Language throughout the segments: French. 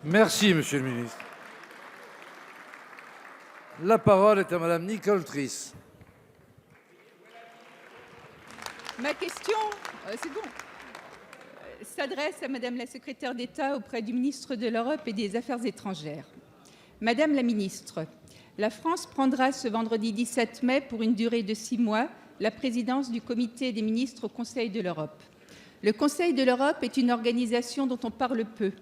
Merci, monsieur le ministre. La parole est à madame Nicole Trisse. Ma question s'adresse à madame la secrétaire d'État auprès du ministre de l'Europe et des Affaires étrangères. Madame la ministre, la France prendra ce vendredi 17 mai, pour une durée de 6 mois, la présidence du comité des ministres au Conseil de l'Europe. Le Conseil de l'Europe est une organisation dont on parle peu,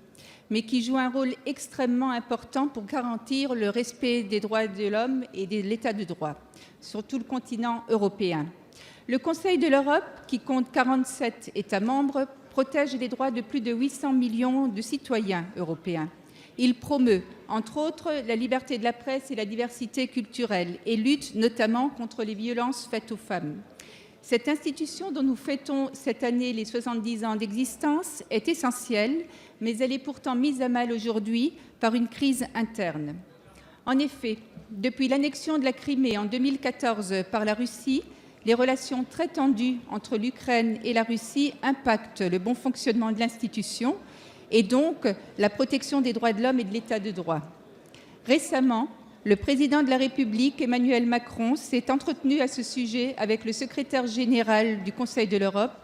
mais qui joue un rôle extrêmement important pour garantir le respect des droits de l'homme et de l'état de droit sur tout le continent européen. Le Conseil de l'Europe, qui compte 47 États membres, protège les droits de plus de 800 millions de citoyens européens. Il promeut, entre autres, la liberté de la presse et la diversité culturelle et lutte notamment contre les violences faites aux femmes. Cette institution, dont nous fêtons cette année les 70 ans d'existence, est essentielle, mais elle est pourtant mise à mal aujourd'hui par une crise interne. En effet, depuis l'annexion de la Crimée en 2014 par la Russie, les relations très tendues entre l'Ukraine et la Russie impactent le bon fonctionnement de l'institution et donc la protection des droits de l'homme et de l'état de droit. Récemment, le président de la République, Emmanuel Macron, s'est entretenu à ce sujet avec le secrétaire général du Conseil de l'Europe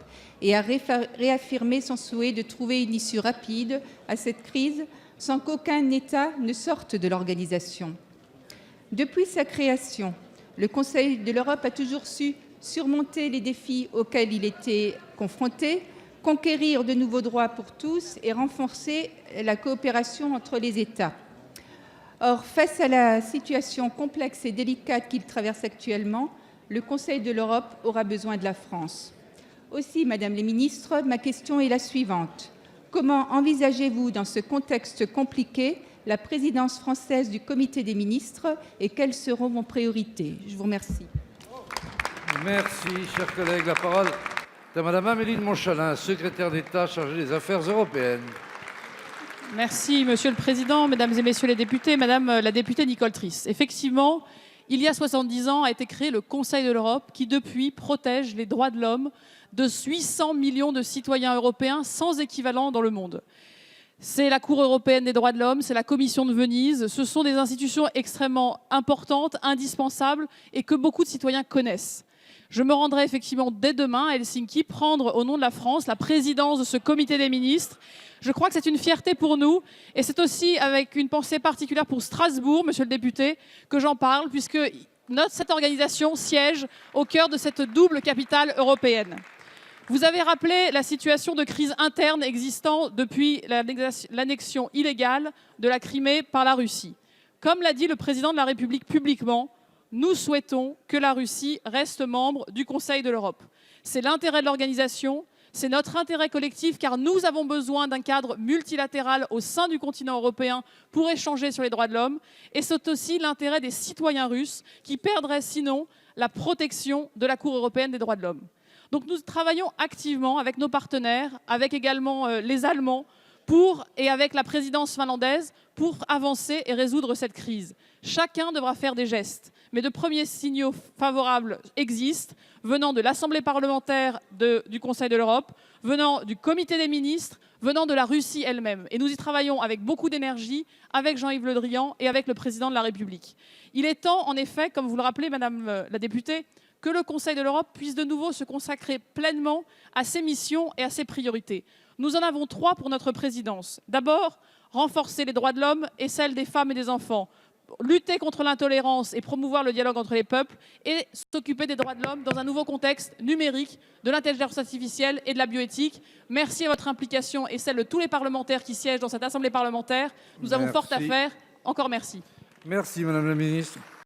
et a réaffirmé son souhait de trouver une issue rapide à cette crise sans qu'aucun État ne sorte de l'organisation. Depuis sa création, le Conseil de l'Europe a toujours su surmonter les défis auxquels il était confronté, conquérir de nouveaux droits pour tous et renforcer la coopération entre les États. Or, face à la situation complexe et délicate qu'il traverse actuellement, le Conseil de l'Europe aura besoin de la France. Aussi, Madame la Ministre, ma question est la suivante. Comment envisagez-vous, dans ce contexte compliqué, la présidence française du Comité des ministres et quelles seront vos priorités? Je vous remercie. Merci, chers collègues. La parole est à madame Amélie de Montchalin, secrétaire d'État chargée des Affaires européennes. Merci, Monsieur le Président, Mesdames et Messieurs les députés, Madame la députée Nicole Trisse. Effectivement, il y a 70 ans a été créé le Conseil de l'Europe qui, depuis, protège les droits de l'homme de 800 millions de citoyens européens sans équivalent dans le monde. C'est la Cour européenne des droits de l'homme, c'est la Commission de Venise. Ce sont des institutions extrêmement importantes, indispensables et que beaucoup de citoyens connaissent. Je me rendrai effectivement dès demain à Helsinki prendre au nom de la France la présidence de ce comité des ministres. Je crois que c'est une fierté pour nous et c'est aussi avec une pensée particulière pour Strasbourg, monsieur le député, que j'en parle, puisque cette organisation siège au cœur de cette double capitale européenne. Vous avez rappelé la situation de crise interne existant depuis l'annexion illégale de la Crimée par la Russie. Comme l'a dit le président de la République publiquement, nous souhaitons que la Russie reste membre du Conseil de l'Europe. C'est l'intérêt de l'organisation, c'est notre intérêt collectif, car nous avons besoin d'un cadre multilatéral au sein du continent européen pour échanger sur les droits de l'homme. Et c'est aussi l'intérêt des citoyens russes qui perdraient sinon la protection de la Cour européenne des droits de l'homme. Donc nous travaillons activement avec nos partenaires, avec également les Allemands, et avec la présidence finlandaise pour avancer et résoudre cette crise. Chacun devra faire des gestes, mais de premiers signaux favorables existent, venant de l'Assemblée parlementaire du Conseil de l'Europe, venant du Comité des ministres, venant de la Russie elle-même. Et nous y travaillons avec beaucoup d'énergie, avec Jean-Yves Le Drian et avec le président de la République. Il est temps, en effet, comme vous le rappelez, Madame la députée, que le Conseil de l'Europe puisse de nouveau se consacrer pleinement à ses missions et à ses priorités. Nous en avons 3 pour notre présidence. D'abord, renforcer les droits de l'homme et celles des femmes et des enfants, lutter contre l'intolérance et promouvoir le dialogue entre les peuples et s'occuper des droits de l'homme dans un nouveau contexte numérique, de l'intelligence artificielle et de la bioéthique. Merci à votre implication et celle de tous les parlementaires qui siègent dans cette Assemblée parlementaire. Nous avons fort à faire. Encore merci. Merci, madame la ministre.